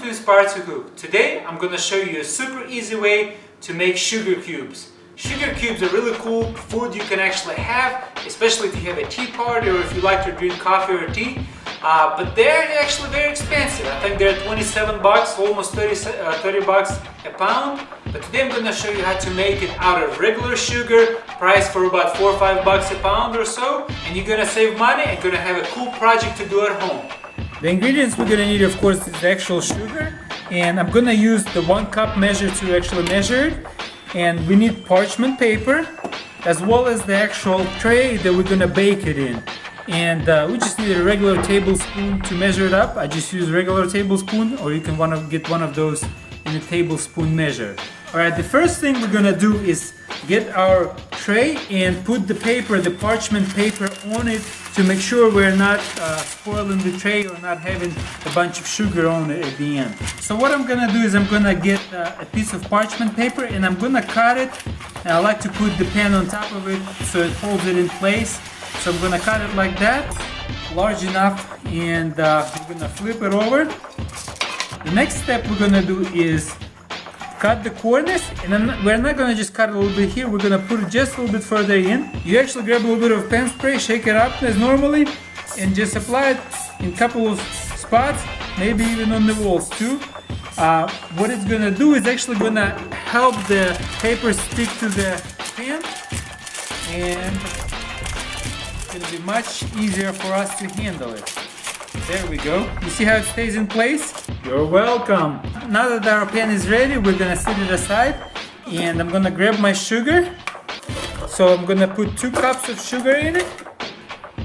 Welcome to Sparks Cook. Today I'm going to show you a super easy way to make sugar cubes. Sugar cubes are really cool food you can actually have, especially if you have a tea party or if you like to drink coffee or tea. But they're actually very expensive. I think they're 27 bucks, almost 30 bucks a pound. But today I'm going to show you how to make it out of regular sugar, priced for about 4 or 5 bucks a pound or so. And you're going to save money and going to have a cool project to do at home. The ingredients we're going to need, of course, is the actual sugar, and I'm going to use the 1 cup measure to actually measure it. And we need parchment paper, as well as the actual tray that we're going to bake it in. And we just need a regular tablespoon to measure it up. I just use regular tablespoon, or you can want to get one of those in a tablespoon measure. Alright, the first thing we're going to do is get our tray and put the paper, the parchment paper on it, to make sure we're not spoiling the tray or not having a bunch of sugar on it at the end. So what I'm gonna do is I'm gonna get a piece of parchment paper and I'm gonna cut it. And I like to put the pen on top of it so it holds it in place. So I'm gonna cut it like that, large enough, and we're gonna flip it over. The next step we're gonna do is cut the corners, and we're not gonna just cut a little bit here, we're gonna put it just a little bit further in. You actually grab a little bit of pen spray, shake it up as normally, and just apply it in a couple of spots, maybe even on the walls too. What it's gonna do is actually gonna help the paper stick to the pen, and it'll be much easier for us to handle it. There we go. You see how it stays in place? You're welcome. Now that our pan is ready, we're gonna set it aside, and I'm gonna grab my sugar. So I'm gonna put 2 cups of sugar in it.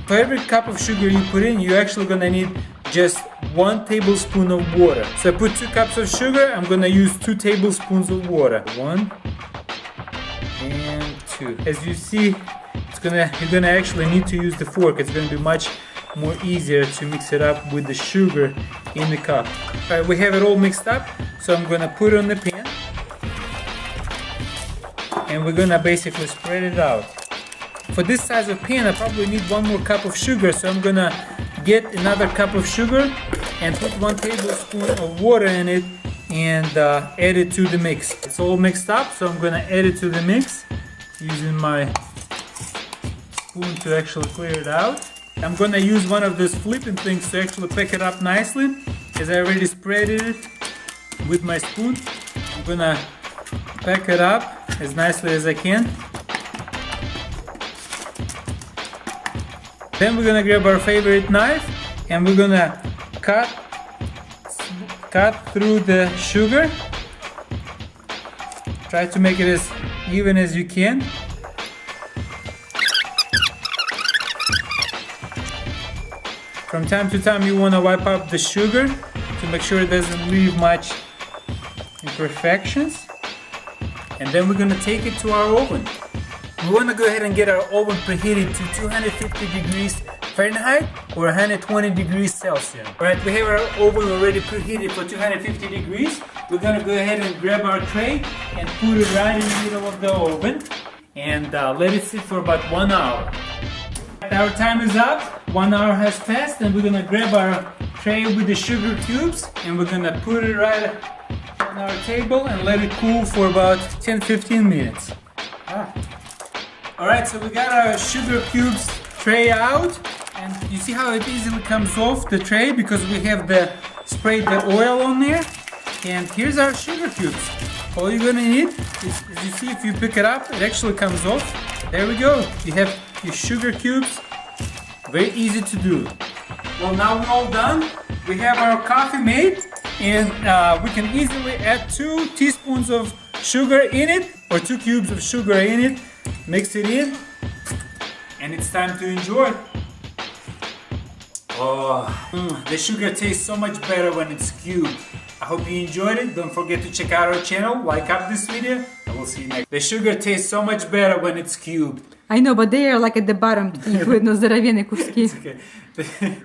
For every cup of sugar you put in, you're actually gonna need just 1 tablespoon of water. So I put 2 cups of sugar, I'm gonna use 2 tablespoons of water. 1 and 2. As you see, you're gonna actually need to use the fork. It's gonna be much more easier to mix it up with the sugar in the cup. Alright, we have it all mixed up, so I'm gonna put it on the pan and we're gonna basically spread it out. For this size of pan, I probably need 1 more cup of sugar, so I'm gonna get another cup of sugar and put 1 tablespoon of water in it and add it to the mix. It's all mixed up, so I'm gonna add it to the mix using my spoon to actually clear it out. I'm gonna use one of those flipping things to actually pick it up nicely, as I already spread it with my spoon. I'm gonna pack it up as nicely as I can. Then we're gonna grab our favorite knife and we're gonna cut through the sugar. Try to make it as even as you can. From time to time you want to wipe up the sugar to make sure it doesn't leave much imperfections. And then we're going to take it to our oven. We want to go ahead and get our oven preheated to 250 degrees Fahrenheit or 120 degrees Celsius. Alright, we have our oven already preheated for 250 degrees. We're going to go ahead and grab our tray and put it right in the middle of the oven and let it sit for about 1 hour. Our time is up, 1 hour has passed, and we're gonna grab our tray with the sugar cubes and we're gonna put it right on our table and let it cool for about 10-15 minutes. Alright, so we got our sugar cubes tray out, and you see how it easily comes off the tray because we have sprayed the oil on there. And here's our sugar cubes. All you're gonna need is, as you see, if you pick it up, it actually comes off. There we go. You have your sugar cubes. Very easy to do. Well, now we're all done. We have our coffee made, and we can easily add 2 teaspoons of sugar in it, or 2 cubes of sugar in it. Mix it in, and it's time to enjoy. Oh, the sugar tastes so much better when it's cubed. I hope you enjoyed it. Don't forget to check out our channel, like up this video, and we'll see you next. The sugar tastes so much better when it's cubed. I know, but they are like at the bottom, такие видно здоровенные куски. Okay.